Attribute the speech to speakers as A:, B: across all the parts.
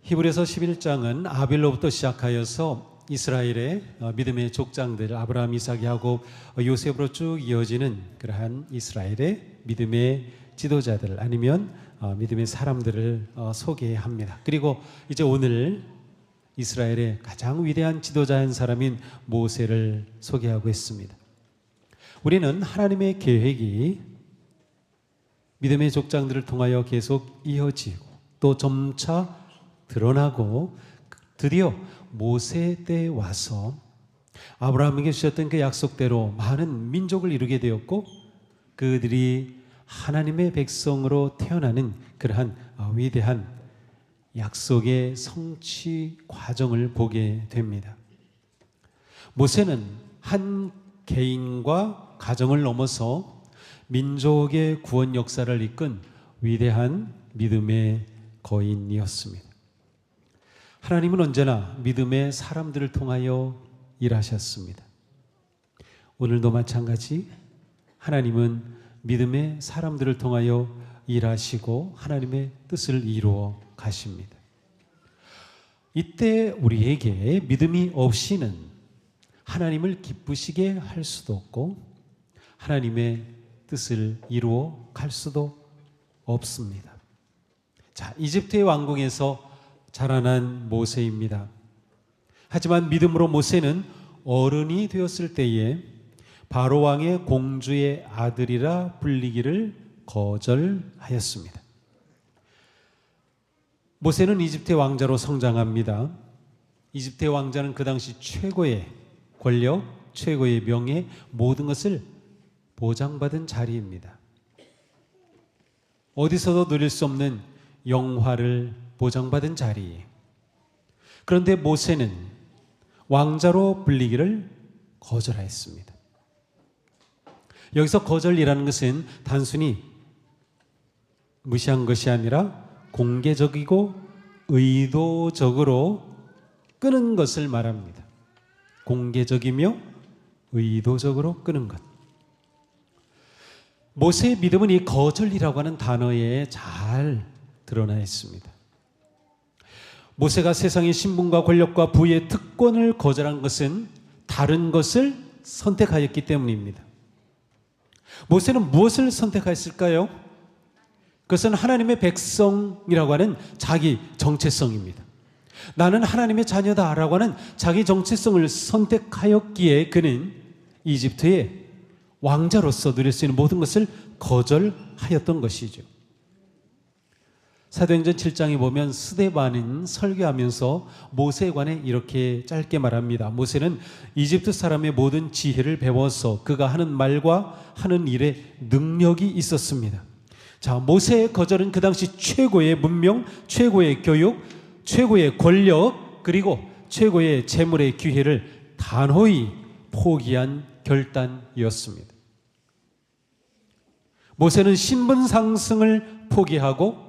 A: 히브리서 11장은 아벨로부터 시작하여서 이스라엘의 믿음의 족장들 아브라함, 이삭, 야곱, 요셉으로 쭉 이어지는 그러한 이스라엘의 믿음의 지도자들 아니면 믿음의 사람들을 소개합니다. 그리고 이제 오늘 이스라엘의 가장 위대한 지도자 한 사람인 모세를 소개하고 있습니다. 우리는 하나님의 계획이 믿음의 족장들을 통하여 계속 이어지고 또 점차 드러나고 드디어 모세 때에 와서 아브라함에게 주셨던 그 약속대로 많은 민족을 이루게 되었고 그들이 하나님의 백성으로 태어나는 그러한 위대한 약속의 성취 과정을 보게 됩니다. 모세는 한 개인과 가정을 넘어서 민족의 구원 역사를 이끈 위대한 믿음의 거인이었습니다. 하나님은 언제나 믿음의 사람들을 통하여 일하셨습니다. 오늘도 마찬가지 하나님은 믿음의 사람들을 통하여 일하시고 하나님의 뜻을 이루어 가십니다. 이때 우리에게 믿음이 없이는 하나님을 기쁘시게 할 수도 없고 하나님의 뜻을 이루어 갈 수도 없습니다. 자, 이집트의 왕궁에서 자라난 모세입니다. 하지만 믿음으로 모세는 어른이 되었을 때에 바로 왕의 공주의 아들이라 불리기를 거절하였습니다. 모세는 이집트의 왕자로 성장합니다. 이집트의 왕자는 그 당시 최고의 권력, 최고의 명예, 모든 것을 보장받은 자리입니다. 어디서도 누릴 수 없는 영화를 보장받은 자리. 그런데 모세는 왕자로 불리기를 거절하였습니다. 여기서 거절이라는 것은 단순히 무시한 것이 아니라 공개적이고 의도적으로 끄는 것을 말합니다. 공개적이며 의도적으로 끄는 것. 모세의 믿음은 이 거절이라고 하는 단어에 잘 드러나 있습니다. 모세가 세상의 신분과 권력과 부의 특권을 거절한 것은 다른 것을 선택하였기 때문입니다. 모세는 무엇을 선택했을까요? 그것은 하나님의 백성이라고 하는 자기 정체성입니다. 나는 하나님의 자녀다라고 하는 자기 정체성을 선택하였기에 그는 이집트의 왕자로서 누릴 수 있는 모든 것을 거절하였던 것이죠. 사도행전 7장에 보면 스데반은 설교하면서 모세에 관해 이렇게 짧게 말합니다. 모세는 이집트 사람의 모든 지혜를 배워서 그가 하는 말과 하는 일에 능력이 있었습니다. 자, 모세의 거절은 그 당시 최고의 문명, 최고의 교육, 최고의 권력, 그리고 최고의 재물의 기회를 단호히 포기한 결단이었습니다. 모세는 신분 상승을 포기하고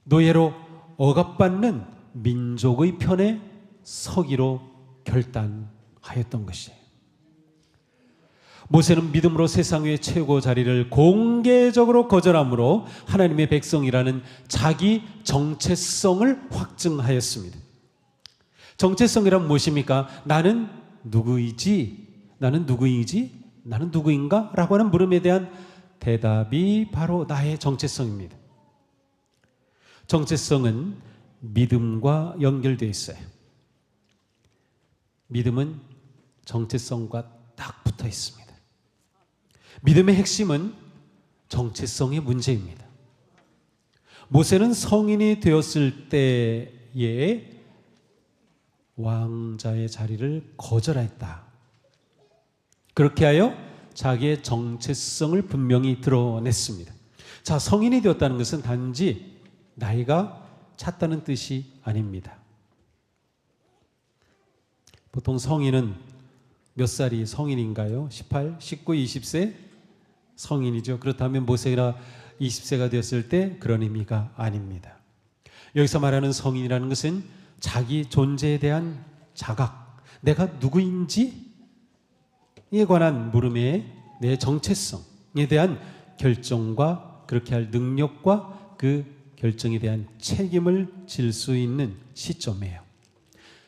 A: 노예로 억압받는 민족의 편에 서기로 결단하였던 것이에요. 모세는 믿음으로 세상 위의 최고 자리를 공개적으로 거절함으로 하나님의 백성이라는 자기 정체성을 확증하였습니다. 정체성이란 무엇입니까? 나는 누구이지? 나는 누구이지? 나는 누구인가? 라고 하는 물음에 대한 대답이 바로 나의 정체성입니다. 정체성은 믿음과 연결되어 있어요. 믿음은 정체성과 딱 붙어 있습니다. 믿음의 핵심은 정체성의 문제입니다. 모세는 성인이 되었을 때에 왕자의 자리를 거절했다. 그렇게 하여 자기의 정체성을 분명히 드러냈습니다. 자, 성인이 되었다는 것은 단지 나이가 찼다는 뜻이 아닙니다. 보통 성인은 몇 살이 성인인가요? 18, 19, 20세? 성인이죠. 그렇다면 모세가 20세가 되었을 때 그런 의미가 아닙니다. 여기서 말하는 성인이라는 것은 자기 존재에 대한 자각, 내가 누구인지에 관한 물음에 내 정체성에 대한 결정과 그렇게 할 능력과 그 결정에 대한 책임을 질 수 있는 시점이에요.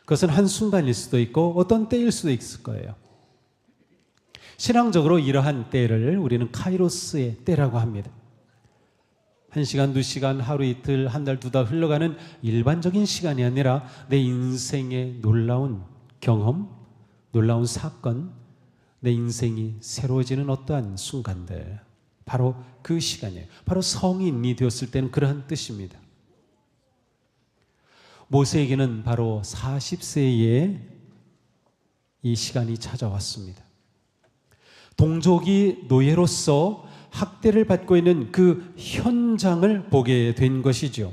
A: 그것은 한순간일 수도 있고 어떤 때일 수도 있을 거예요. 신앙적으로 이러한 때를 우리는 카이로스의 때라고 합니다. 1시간, 2시간, 하루 이틀, 한 달, 2달 흘러가는 일반적인 시간이 아니라 내 인생의 놀라운 경험, 놀라운 사건, 내 인생이 새로워지는 어떠한 순간들, 바로 그 시간이에요. 바로 성인이 되었을 때는 그러한 뜻입니다. 모세에게는 바로 40세에 이 시간이 찾아왔습니다. 동족이 노예로서 학대를 받고 있는 그 현장을 보게 된 것이죠.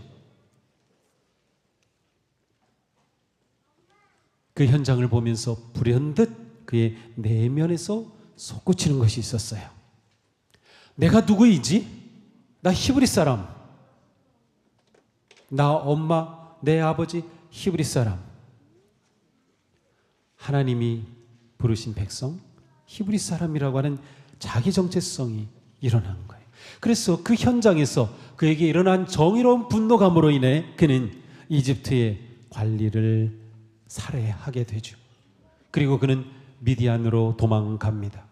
A: 그 현장을 보면서 불현듯 그의 내면에서 솟구치는 것이 있었어요. 내가 누구이지? 나 히브리 사람. 나 엄마, 내 아버지 히브리 사람. 하나님이 부르신 백성, 히브리 사람이라고 하는 자기 정체성이 일어난 거예요. 그래서 그 현장에서 그에게 일어난 정의로운 분노감으로 인해 그는 이집트의 관리를 살해하게 되죠. 그리고 그는 미디안으로 도망갑니다.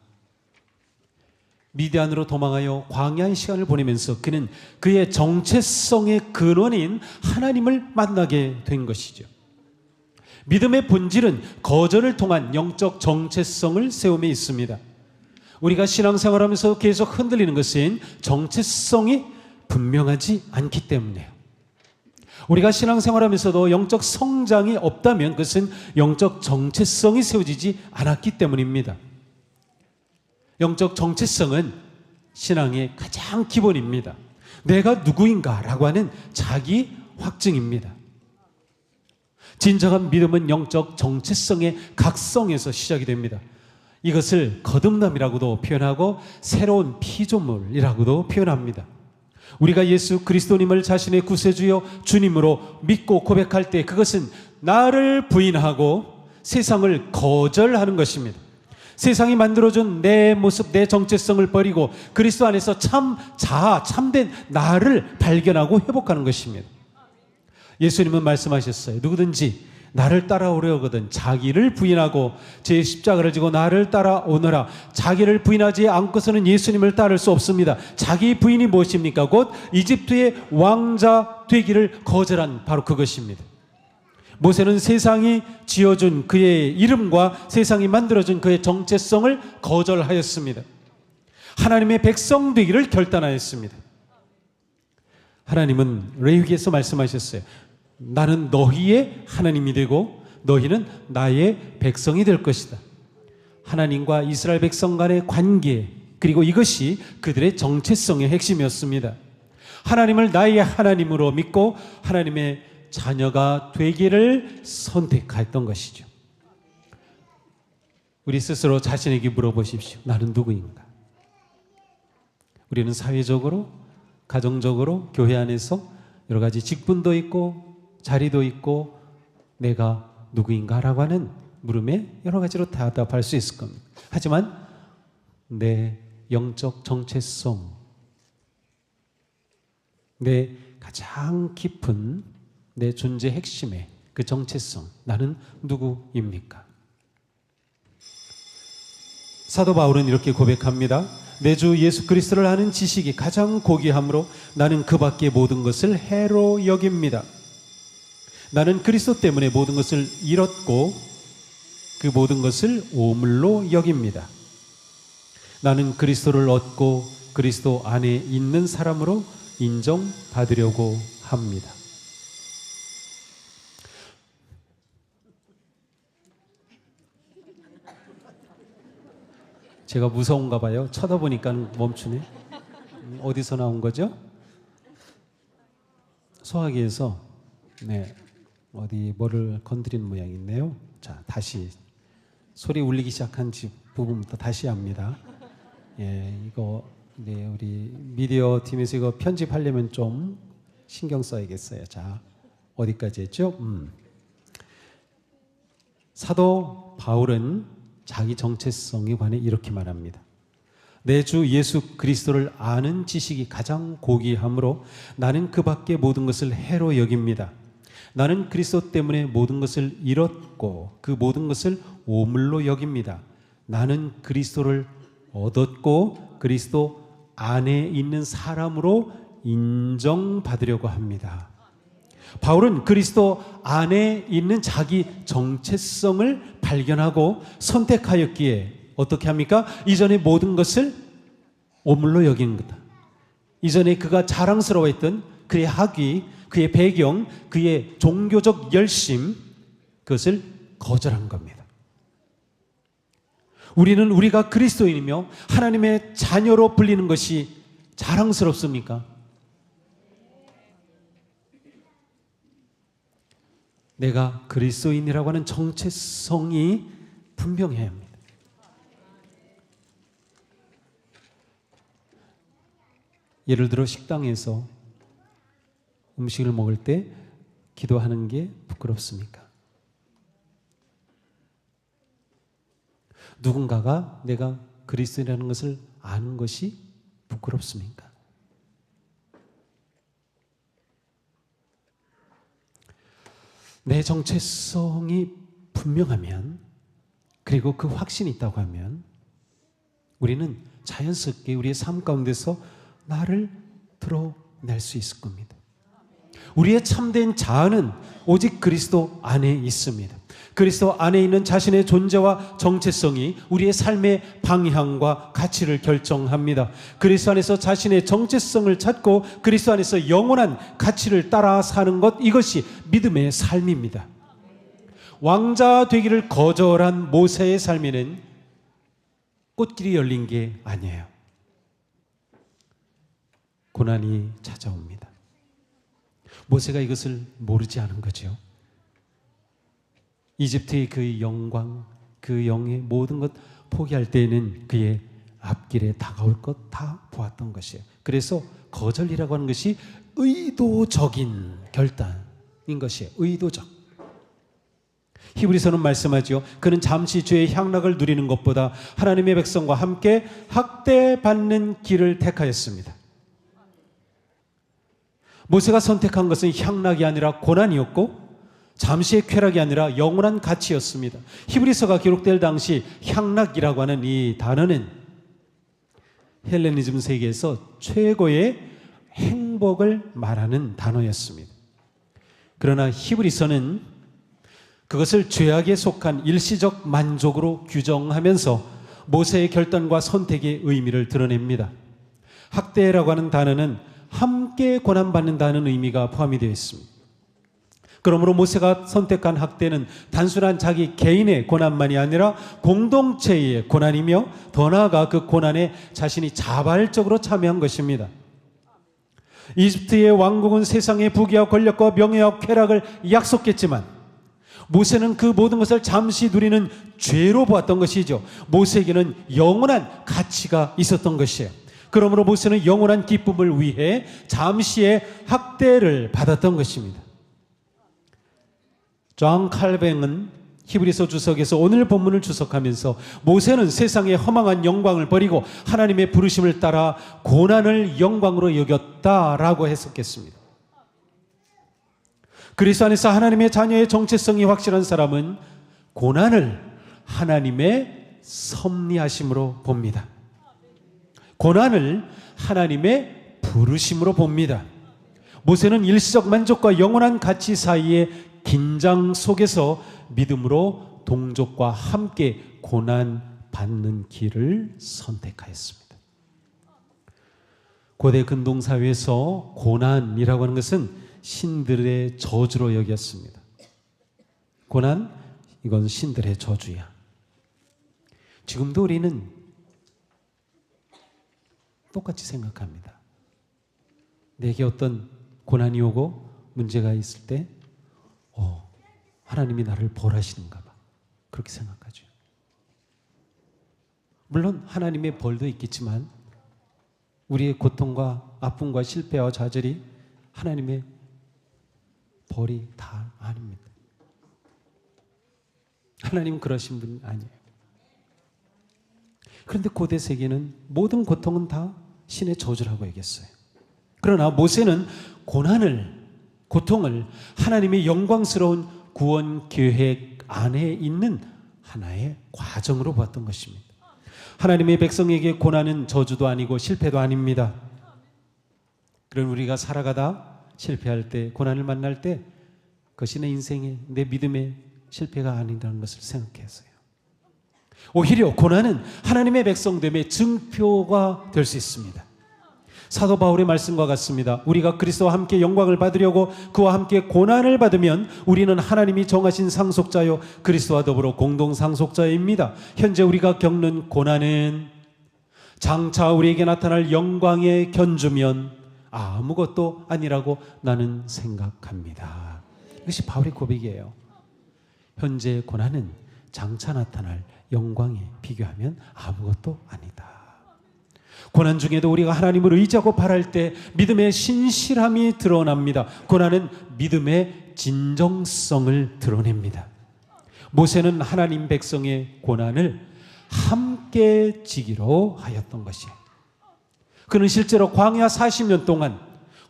A: 미디안으로 도망하여 광야의 시간을 보내면서 그는 그의 정체성의 근원인 하나님을 만나게 된 것이죠. 믿음의 본질은 거절을 통한 영적 정체성을 세움에 있습니다. 우리가 신앙생활하면서 계속 흔들리는 것은 정체성이 분명하지 않기 때문이에요. 우리가 신앙생활하면서도 영적 성장이 없다면 그것은 영적 정체성이 세워지지 않았기 때문입니다. 영적 정체성은 신앙의 가장 기본입니다. 내가 누구인가라고 하는 자기 확증입니다. 진정한 믿음은 영적 정체성의 각성에서 시작이 됩니다. 이것을 거듭남이라고도 표현하고 새로운 피조물이라고도 표현합니다. 우리가 예수 그리스도님을 자신의 구세주여 주님으로 믿고 고백할 때 그것은 나를 부인하고 세상을 거절하는 것입니다. 세상이 만들어준 내 모습, 내 정체성을 버리고 그리스도 안에서 참 자아, 참된 나를 발견하고 회복하는 것입니다. 예수님은 말씀하셨어요. 누구든지 나를 따라오려거든 자기를 부인하고 제 십자가를 지고 나를 따라오너라. 자기를 부인하지 않고서는 예수님을 따를 수 없습니다. 자기 부인이 무엇입니까? 곧 이집트의 왕자 되기를 거절한 바로 그것입니다. 모세는 세상이 지어준 그의 이름과 세상이 만들어준 그의 정체성을 거절하였습니다. 하나님의 백성 되기를 결단하였습니다. 하나님은 레위기에서 말씀하셨어요. 나는 너희의 하나님이 되고 너희는 나의 백성이 될 것이다. 하나님과 이스라엘 백성 간의 관계, 그리고 이것이 그들의 정체성의 핵심이었습니다. 하나님을 나의 하나님으로 믿고 하나님의 자녀가 되기를 선택했던 것이죠. 우리 스스로 자신에게 물어보십시오. 나는 누구인가? 우리는 사회적으로, 가정적으로, 교회 안에서 여러 가지 직분도 있고 자리도 있고 내가 누구인가라고 하는 물음에 여러 가지로 대답할 수 있을 겁니다. 하지만 내 영적 정체성, 내 가장 깊은 내 존재 핵심의 그 정체성, 나는 누구입니까? 사도 바울은 이렇게 고백합니다. 내 주 예수 그리스도를 아는 지식이 가장 고귀함으로 나는 그 밖의 모든 것을 해로 여깁니다. 나는 그리스도 때문에 모든 것을 잃었고 그 모든 것을 오물로 여깁니다. 나는 그리스도를 얻고 그리스도 안에 있는 사람으로 인정받으려고 합니다. 제가 무서운가 봐요. 쳐다보니까 멈추네. 어디서 나온 거죠? 소화기에서 어디 뭐를 건드린 모양이네요. 자, 다시 소리 울리기 시작한 부분부터 다시 합니다. 이거 우리 미디어 팀에서 이거 편집하려면 좀 신경 써야겠어요. 자, 어디까지 했죠? 사도 바울은 자기 정체성에 관해 이렇게 말합니다. 내 주 예수 그리스도를 아는 지식이 가장 고귀하므로 나는 그 밖의 모든 것을 해로 여깁니다. 나는 그리스도 때문에 모든 것을 잃었고 그 모든 것을 오물로 여깁니다. 나는 그리스도를 얻었고 그리스도 안에 있는 사람으로 인정받으려고 합니다. 바울은 그리스도 안에 있는 자기 정체성을 발견하고 선택하였기에 어떻게 합니까? 이전의 모든 것을 오물로 여기는 거다. 이전에 그가 자랑스러워했던 그의 학위, 그의 배경, 그의 종교적 열심, 그것을 거절한 겁니다. 우리는 우리가 그리스도인이며 하나님의 자녀로 불리는 것이 자랑스럽습니까? 내가 그리스도인이라고 하는 정체성이 분명해야 합니다. 예를 들어 식당에서 음식을 먹을 때 기도하는 게 부끄럽습니까? 누군가가 내가 그리스도인이라는 것을 아는 것이 부끄럽습니까? 내 정체성이 분명하면, 그리고 그 확신이 있다고 하면 우리는 자연스럽게 우리의 삶 가운데서 나를 드러낼 수 있을 겁니다. 우리의 참된 자아는 오직 그리스도 안에 있습니다. 그리스도 안에 있는 자신의 존재와 정체성이 우리의 삶의 방향과 가치를 결정합니다. 그리스도 안에서 자신의 정체성을 찾고 그리스도 안에서 영원한 가치를 따라 사는 것, 이것이 믿음의 삶입니다. 왕자 되기를 거절한 모세의 삶에는 꽃길이 열린 게 아니에요. 고난이 찾아옵니다. 모세가 이것을 모르지 않은 거죠. 이집트의 그 영광, 그 영의 모든 것 포기할 때에는 그의 앞길에 다가올 것 다 보았던 것이에요. 그래서 거절이라고 하는 것이 의도적인 결단인 것이에요. 의도적. 히브리서는 말씀하죠. 그는 잠시 죄의 향락을 누리는 것보다 하나님의 백성과 함께 학대받는 길을 택하였습니다. 모세가 선택한 것은 향락이 아니라 고난이었고 잠시의 쾌락이 아니라 영원한 가치였습니다. 히브리서가 기록될 당시 향락이라고 하는 이 단어는 헬레니즘 세계에서 최고의 행복을 말하는 단어였습니다. 그러나 히브리서는 그것을 죄악에 속한 일시적 만족으로 규정하면서 모세의 결단과 선택의 의미를 드러냅니다. 학대라고 하는 단어는 함께 고난받는다는 의미가 포함이 되어 있습니다. 그러므로 모세가 선택한 학대는 단순한 자기 개인의 고난만이 아니라 공동체의 고난이며 더 나아가 그 고난에 자신이 자발적으로 참여한 것입니다. 이집트의 왕국은 세상의 부귀와 권력과 명예와 쾌락을 약속했지만 모세는 그 모든 것을 잠시 누리는 죄로 보았던 것이죠. 모세에게는 영원한 가치가 있었던 것이에요. 그러므로 모세는 영원한 기쁨을 위해 잠시의 학대를 받았던 것입니다. 존 칼뱅은 히브리서 주석에서 오늘 본문을 주석하면서 모세는 세상의 허망한 영광을 버리고 하나님의 부르심을 따라 고난을 영광으로 여겼다라고 해석했습니다. 그리스도 안에서 하나님의 자녀의 정체성이 확실한 사람은 고난을 하나님의 섭리하심으로 봅니다. 고난을 하나님의 부르심으로 봅니다. 모세는 일시적 만족과 영원한 가치 사이의 긴장 속에서 믿음으로 동족과 함께 고난받는 길을 선택하였습니다. 고대 근동사회에서 고난이라고 하는 것은 신들의 저주로 여겼습니다. 고난, 이건 신들의 저주야. 지금도 우리는 똑같이 생각합니다. 내게 어떤 고난이 오고 문제가 있을 때 하나님이 나를 벌하시는가 봐. 그렇게 생각하죠. 물론 하나님의 벌도 있겠지만 우리의 고통과 아픔과 실패와 좌절이 하나님의 벌이 다 아닙니다. 하나님은 그러신 분이 아니에요. 그런데 고대 세계는 모든 고통은 다 신의 저주라고 얘기했어요. 그러나 모세는 고통을 하나님의 영광스러운 구원 계획 안에 있는 하나의 과정으로 보았던 것입니다. 하나님의 백성에게 고난은 저주도 아니고 실패도 아닙니다. 그런 우리가 살아가다 실패할 때, 고난을 만날 때 그것이 내 인생의, 내 믿음의 실패가 아니라는 것을 생각했어요. 오히려 고난은 하나님의 백성됨의 증표가 될 수 있습니다. 사도 바울의 말씀과 같습니다. 우리가 그리스도와 함께 영광을 받으려고 그와 함께 고난을 받으면 우리는 하나님이 정하신 상속자요 그리스도와 더불어 공동 상속자입니다. 현재 우리가 겪는 고난은 장차 우리에게 나타날 영광에 견주면 아무것도 아니라고 나는 생각합니다. 이것이 바울의 고백이에요. 현재 고난은 장차 나타날 영광에 비교하면 아무것도 아니다. 고난 중에도 우리가 하나님을 의지하고 바랄 때 믿음의 신실함이 드러납니다. 고난은 믿음의 진정성을 드러냅니다. 모세는 하나님 백성의 고난을 함께 지기로 하였던 것이에요. 그는 실제로 광야 40년 동안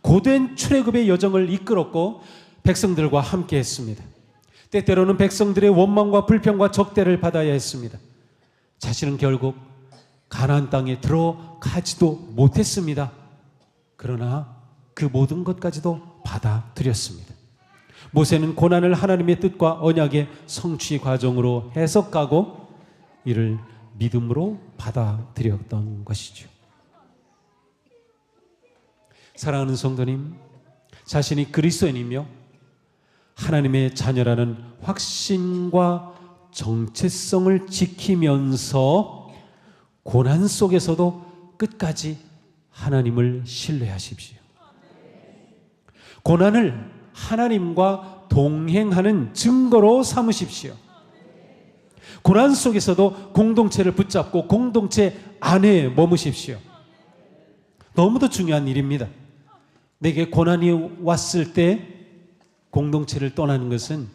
A: 고된 출애굽의 여정을 이끌었고 백성들과 함께 했습니다. 때때로는 백성들의 원망과 불평과 적대를 받아야 했습니다. 자신은 결국 가나안 땅에 들어가지도 못했습니다. 그러나 그 모든 것까지도 받아들였습니다. 모세는 고난을 하나님의 뜻과 언약의 성취 과정으로 해석하고 이를 믿음으로 받아들였던 것이죠. 사랑하는 성도님, 자신이 그리스도인이며 하나님의 자녀라는 확신과 정체성을 지키면서 고난 속에서도 끝까지 하나님을 신뢰하십시오. 고난을 하나님과 동행하는 증거로 삼으십시오. 고난 속에서도 공동체를 붙잡고 공동체 안에 머무십시오. 너무도 중요한 일입니다. 내게 고난이 왔을 때 공동체를 떠나는 것은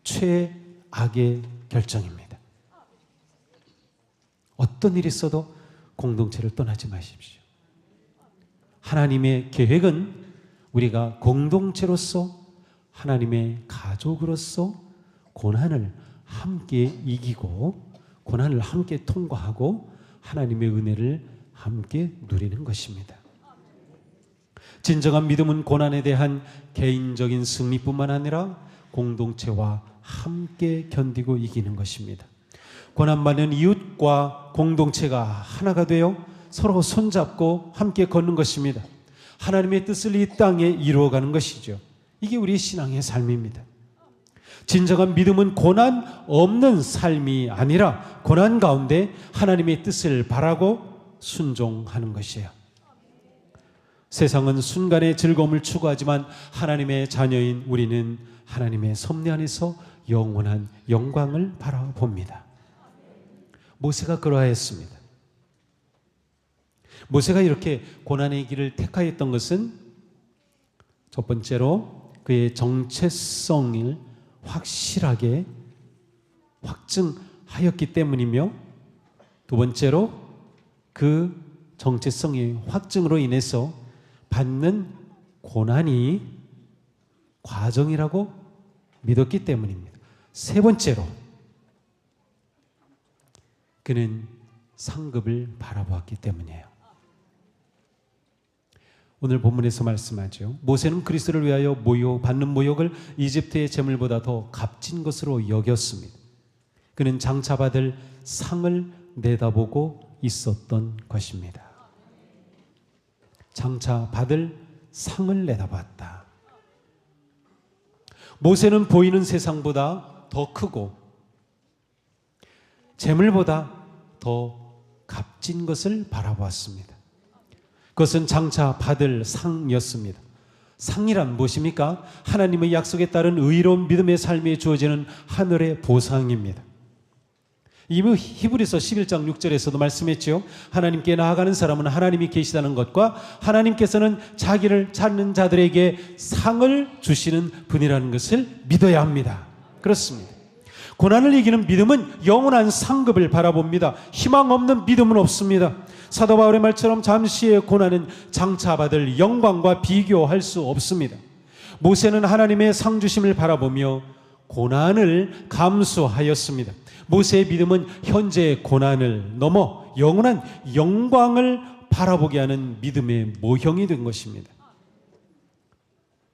A: 최악의 결정입니다. 어떤 일이 있어도 공동체를 떠나지 마십시오. 하나님의 계획은 우리가 공동체로서 하나님의 가족으로서 고난을 함께 이기고 고난을 함께 통과하고 하나님의 은혜를 함께 누리는 것입니다. 진정한 믿음은 고난에 대한 개인적인 승리뿐만 아니라 공동체와 함께 견디고 이기는 것입니다. 고난받는 이웃과 공동체가 하나가 되어 서로 손잡고 함께 걷는 것입니다. 하나님의 뜻을 이 땅에 이루어가는 것이죠. 이게 우리의 신앙의 삶입니다. 진정한 믿음은 고난 없는 삶이 아니라 고난 가운데 하나님의 뜻을 바라고 순종하는 것이에요. 세상은 순간의 즐거움을 추구하지만 하나님의 자녀인 우리는 하나님의 섭리 안에서 영원한 영광을 바라봅니다. 모세가 그러하였습니다. 모세가 이렇게 고난의 길을 택하였던 것은 첫 번째로 그의 정체성을 확실하게 확증하였기 때문이며 두 번째로 그 정체성의 확증으로 인해서 받는 고난이 과정이라고 믿었기 때문입니다. 세 번째로 그는 상급을 바라보았기 때문이에요. 오늘 본문에서 말씀하죠. 모세는 그리스도를 위하여 받는 모욕을 이집트의 재물보다 더 값진 것으로 여겼습니다. 그는 장차 받을 상을 내다보고 있었던 것입니다. 장차 받을 상을 내다봤다. 모세는 보이는 세상보다 더 크고 재물보다 더 값진 것을 바라보았습니다. 그것은 장차 받을 상이었습니다. 상이란 무엇입니까? 하나님의 약속에 따른 의로운 믿음의 삶에 주어지는 하늘의 보상입니다. 이미 히브리서 11장 6절에서도 말씀했죠. 하나님께 나아가는 사람은 하나님이 계시다는 것과 하나님께서는 자기를 찾는 자들에게 상을 주시는 분이라는 것을 믿어야 합니다. 그렇습니다. 고난을 이기는 믿음은 영원한 상급을 바라봅니다. 희망 없는 믿음은 없습니다. 사도 바울의 말처럼 잠시의 고난은 장차 받을 영광과 비교할 수 없습니다. 모세는 하나님의 상 주심을 바라보며 고난을 감수하였습니다. 모세의 믿음은 현재의 고난을 넘어 영원한 영광을 바라보게 하는 믿음의 모형이 된 것입니다.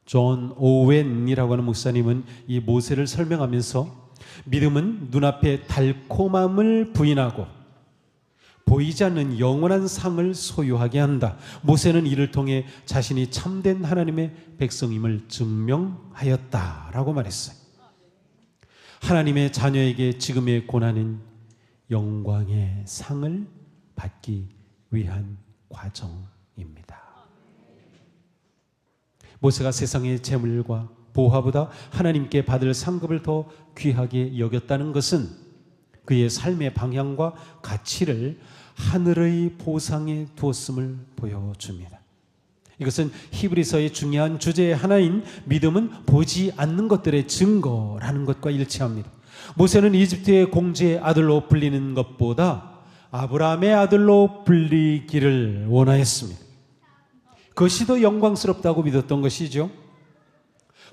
A: 존 오웬이라고 하는 목사님은 이 모세를 설명하면서 믿음은 눈앞의 달콤함을 부인하고 보이지 않는 영원한 상을 소유하게 한다. 모세는 이를 통해 자신이 참된 하나님의 백성임을 증명하였다라고 말했어요. 하나님의 자녀에게 지금의 고난은 영광의 상을 받기 위한 과정입니다. 모세가 세상의 재물과 보화보다 하나님께 받을 상급을 더 귀하게 여겼다는 것은 그의 삶의 방향과 가치를 하늘의 보상에 두었음을 보여줍니다. 이것은 히브리서의 중요한 주제의 하나인 믿음은 보지 않는 것들의 증거라는 것과 일치합니다. 모세는 이집트의 공주의 아들로 불리는 것보다 아브라함의 아들로 불리기를 원하였습니다. 그것이 더 영광스럽다고 믿었던 것이죠.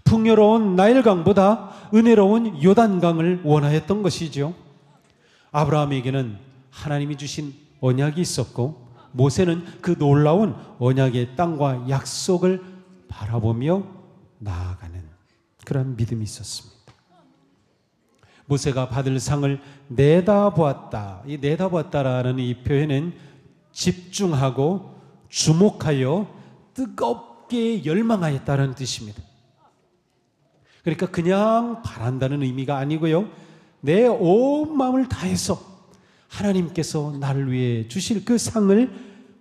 A: 풍요로운 나일강보다 은혜로운 요단강을 원하였던 것이죠. 아브라함에게는 하나님이 주신 언약이 있었고 모세는 그 놀라운 언약의 땅과 약속을 바라보며 나아가는 그런 믿음이 있었습니다. 모세가 받을 상을 내다보았다. 이 내다보았다라는 이 표현은 집중하고 주목하여 뜨겁게 열망하였다는 뜻입니다. 그러니까 그냥 바란다는 의미가 아니고요. 내 온 마음을 다해서 하나님께서 나를 위해 주실 그 상을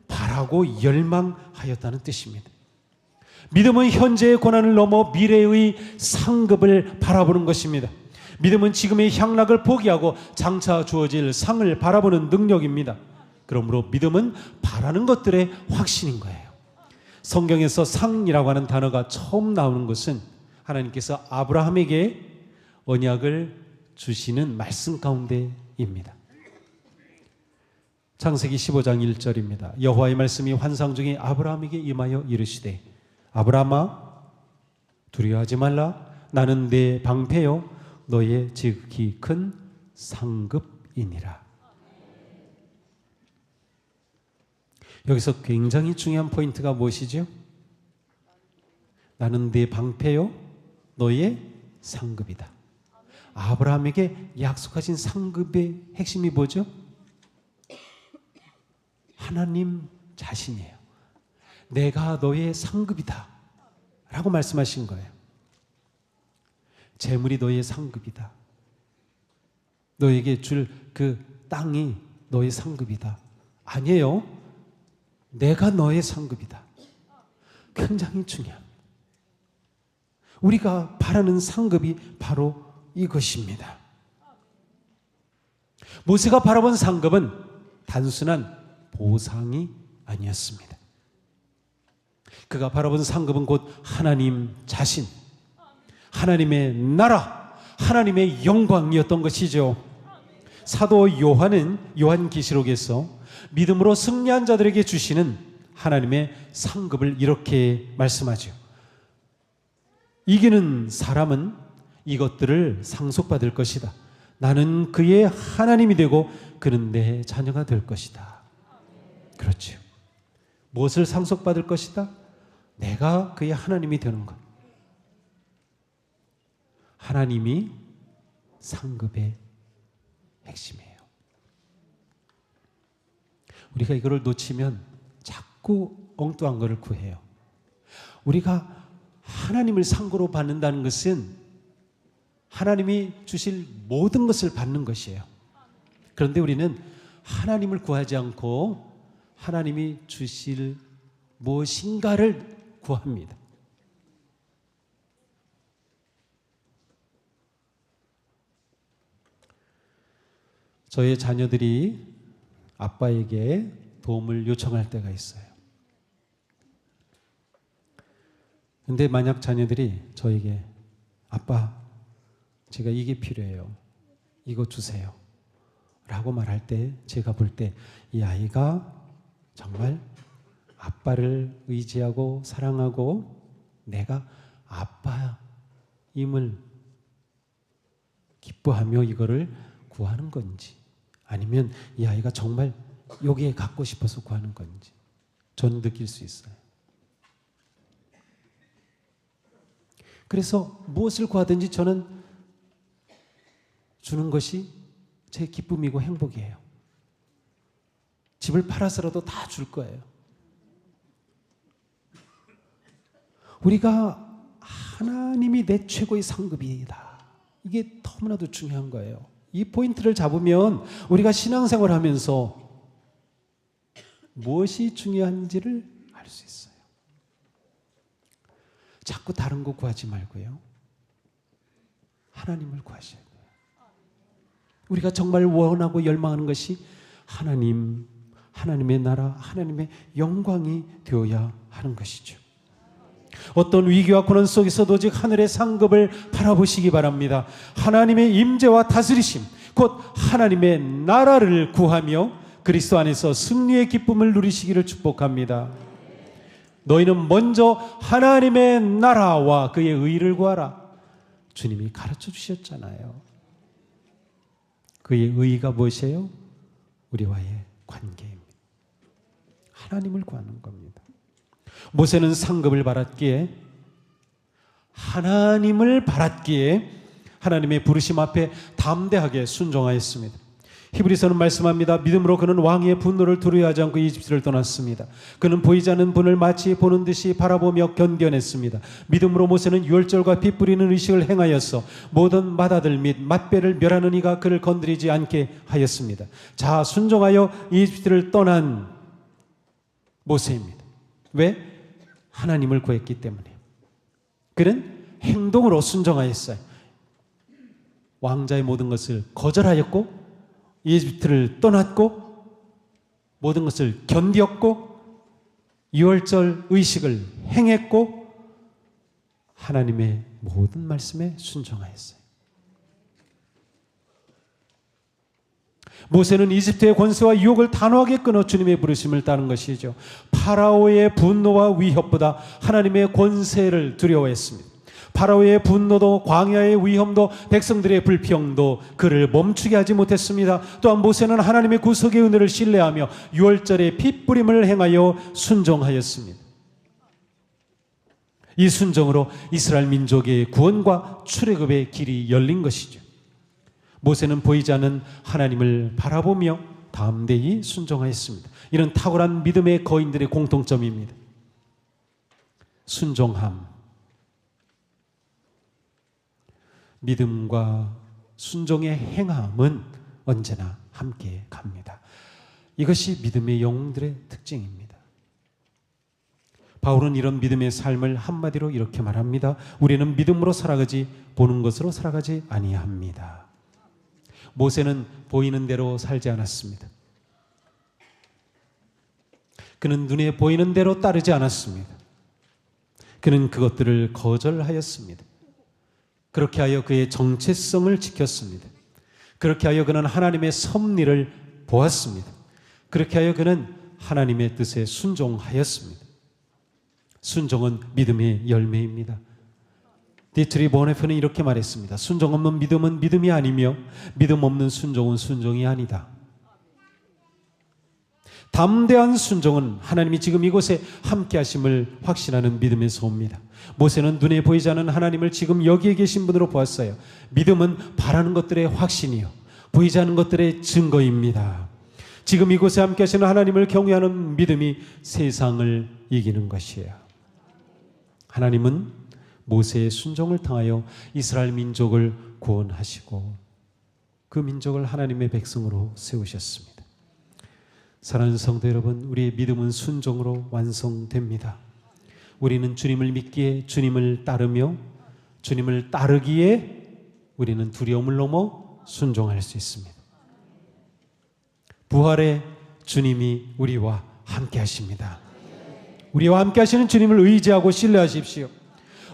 A: 바라고 열망하였다는 뜻입니다. 믿음은 현재의 고난을 넘어 미래의 상급을 바라보는 것입니다. 믿음은 지금의 향락을 포기하고 장차 주어질 상을 바라보는 능력입니다. 그러므로 믿음은 바라는 것들의 확신인 거예요. 성경에서 상이라고 하는 단어가 처음 나오는 것은 하나님께서 아브라함에게 언약을 주시는 말씀 가운데입니다. 창세기 15장 1절입니다. 여호와의 말씀이 환상 중에 아브라함에게 임하여 이르시되 아브라함아 두려워하지 말라. 나는 내 방패요 너의 지극히 큰 상급이니라. 여기서 굉장히 중요한 포인트가 무엇이죠? 나는 내 방패요 너의 상급이다. 아브라함에게 약속하신 상급의 핵심이 뭐죠? 하나님 자신이에요. 내가 너의 상급이다 라고 말씀하신 거예요. 재물이 너의 상급이다. 너에게 줄 그 땅이 너의 상급이다. 아니에요. 내가 너의 상급이다. 굉장히 중요합니다. 우리가 바라는 상급이 바로 이것입니다. 모세가 바라본 상급은 단순한 보상이 아니었습니다. 그가 바라본 상급은 곧 하나님 자신, 하나님의 나라, 하나님의 영광이었던 것이죠. 사도 요한은 요한계시록에서 믿음으로 승리한 자들에게 주시는 하나님의 상급을 이렇게 말씀하죠. 이기는 사람은 이것들을 상속받을 것이다. 나는 그의 하나님이 되고 그는 내 자녀가 될 것이다. 그렇죠. 무엇을 상속받을 것이다? 내가 그의 하나님이 되는 것. 하나님이 상급의 핵심이에요. 우리가 이거를 놓치면 자꾸 엉뚱한 것을 구해요. 우리가 하나님을 상고로 받는다는 것은 하나님이 주실 모든 것을 받는 것이에요. 그런데 우리는 하나님을 구하지 않고 하나님이 주실 무엇인가를 구합니다. 저의 자녀들이 아빠에게 도움을 요청할 때가 있어요. 근데 만약 자녀들이 저에게 아빠, 제가 이게 필요해요. 이거 주세요 라고 말할 때 제가 볼 때 이 아이가 정말 아빠를 의지하고 사랑하고 내가 아빠임을 기뻐하며 이거를 구하는 건지, 아니면 이 아이가 정말 여기에 갖고 싶어서 구하는 건지 저는 느낄 수 있어요. 그래서 무엇을 구하든지 저는 주는 것이 제 기쁨이고 행복이에요. 집을 팔아서라도 다 줄 거예요. 우리가 하나님이 내 최고의 상급이다. 이게 너무나도 중요한 거예요. 이 포인트를 잡으면 우리가 신앙생활을 하면서 무엇이 중요한지를 알 수 있어요. 자꾸 다른 거 구하지 말고요. 하나님을 구하셔야 돼요. 우리가 정말 원하고 열망하는 것이 하나님의 나라, 하나님의 영광이 되어야 하는 것이죠. 어떤 위기와 고난 속에서도 오직 하늘의 상급을 바라보시기 바랍니다. 하나님의 임재와 다스리심, 곧 하나님의 나라를 구하며 그리스도 안에서 승리의 기쁨을 누리시기를 축복합니다. 너희는 먼저 하나님의 나라와 그의 의를 구하라. 주님이 가르쳐 주셨잖아요. 그의 의가 무엇이에요? 우리와의 관계입니다. 하나님을 구하는 겁니다. 모세는 상급을 받았기에, 하나님을 바랐기에 하나님의 부르심 앞에 담대하게 순종하였습니다. 히브리서는 말씀합니다. 믿음으로 그는 왕의 분노를 두려워하지 않고 이집트를 떠났습니다. 그는 보이지 않는 분을 마치 보는 듯이 바라보며 견뎌냈습니다. 믿음으로 모세는 유월절과 피 뿌리는 의식을 행하여서 모든 맏아들 및 맏배를 멸하는 이가 그를 건드리지 않게 하였습니다. 자, 순종하여 이집트를 떠난 모세입니다. 왜? 하나님을 구했기 때문에. 그는 행동으로 순종하였어요. 왕자의 모든 것을 거절하였고 이집트를 떠났고 모든 것을 견디었고 유월절 의식을 행했고 하나님의 모든 말씀에 순종하였어요. 모세는 이집트의 권세와 유혹을 단호하게 끊어 주님의 부르심을 따른 것이죠. 파라오의 분노와 위협보다 하나님의 권세를 두려워했습니다. 파라오의 분노도 광야의 위험도 백성들의 불평도 그를 멈추게 하지 못했습니다. 또한 모세는 하나님의 구속의 은혜를 신뢰하며 유월절의 핏뿌림을 행하여 순종하였습니다. 이 순종으로 이스라엘 민족의 구원과 출애굽의 길이 열린 것이죠. 모세는 보이지 않는 하나님을 바라보며 담대히 순종하였습니다. 이는 탁월한 믿음의 거인들의 공통점입니다. 순종함. 믿음과 순종의 행함은 언제나 함께 갑니다. 이것이 믿음의 영웅들의 특징입니다. 바울은 이런 믿음의 삶을 한마디로 이렇게 말합니다. 우리는 믿음으로 살아가지 보는 것으로 살아가지 아니합니다. 모세는 보이는 대로 살지 않았습니다. 그는 눈에 보이는 대로 따르지 않았습니다. 그는 그것들을 거절하였습니다. 그렇게 하여 그의 정체성을 지켰습니다. 그렇게 하여 그는 하나님의 섭리를 보았습니다. 그렇게 하여 그는 하나님의 뜻에 순종하였습니다. 순종은 믿음의 열매입니다. 디트리 보네프는 이렇게 말했습니다. 순종 없는 믿음은 믿음이 아니며 믿음 없는 순종은 순종이 아니다. 담대한 순종은 하나님이 지금 이곳에 함께 하심을 확신하는 믿음에서 옵니다. 모세는 눈에 보이지 않는 하나님을 지금 여기에 계신 분으로 보았어요. 믿음은 바라는 것들의 확신이요 보이지 않는 것들의 증거입니다. 지금 이곳에 함께 하시는 하나님을 경외하는 믿음이 세상을 이기는 것이에요. 하나님은 모세의 순종을 통하여 이스라엘 민족을 구원하시고 그 민족을 하나님의 백성으로 세우셨습니다. 사랑하는 성도 여러분, 우리의 믿음은 순종으로 완성됩니다. 우리는 주님을 믿기에 주님을 따르며 주님을 따르기에 우리는 두려움을 넘어 순종할 수 있습니다. 부활의 주님이 우리와 함께 하십니다. 우리와 함께 하시는 주님을 의지하고 신뢰하십시오.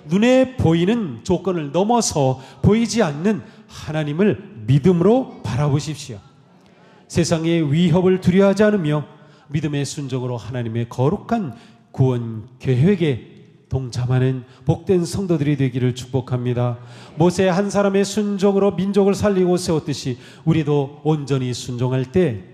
A: 눈에 보이는 조건을 넘어서 보이지 않는 하나님을 믿음으로 바라보십시오. 세상의 위협을 두려워하지 않으며 믿음의 순종으로 하나님의 거룩한 구원 계획에 동참하는 복된 성도들이 되기를 축복합니다. 모세 한 사람의 순종으로 민족을 살리고 세웠듯이 우리도 온전히 순종할 때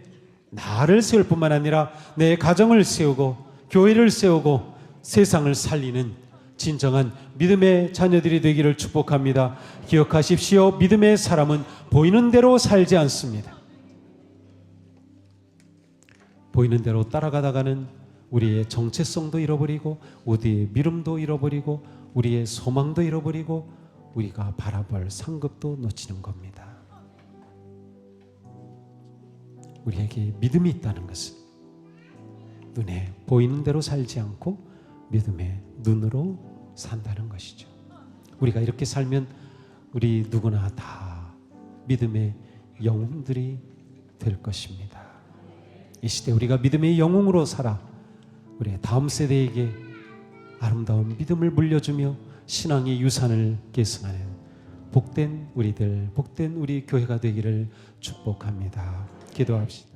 A: 나를 세울 뿐만 아니라 내 가정을 세우고 교회를 세우고 세상을 살리는 진정한 믿음의 자녀들이 되기를 축복합니다. 기억하십시오. 믿음의 사람은 보이는 대로 살지 않습니다. 보이는 대로 따라가다가는 우리의 정체성도 잃어버리고 우리의 믿음도 잃어버리고 우리의 소망도 잃어버리고 우리가 바라볼 상급도 놓치는 겁니다. 우리에게 믿음이 있다는 것은 눈에 보이는 대로 살지 않고 믿음의 눈으로 산다는 것이죠. 우리가 이렇게 살면 우리 누구나 다 믿음의 영웅들이 될 것입니다. 이 시대 우리가 믿음의 영웅으로 살아 우리의 다음 세대에게 아름다운 믿음을 물려주며 신앙의 유산을 계승하는 복된 우리들, 복된 우리 교회가 되기를 축복합니다. 기도합시다.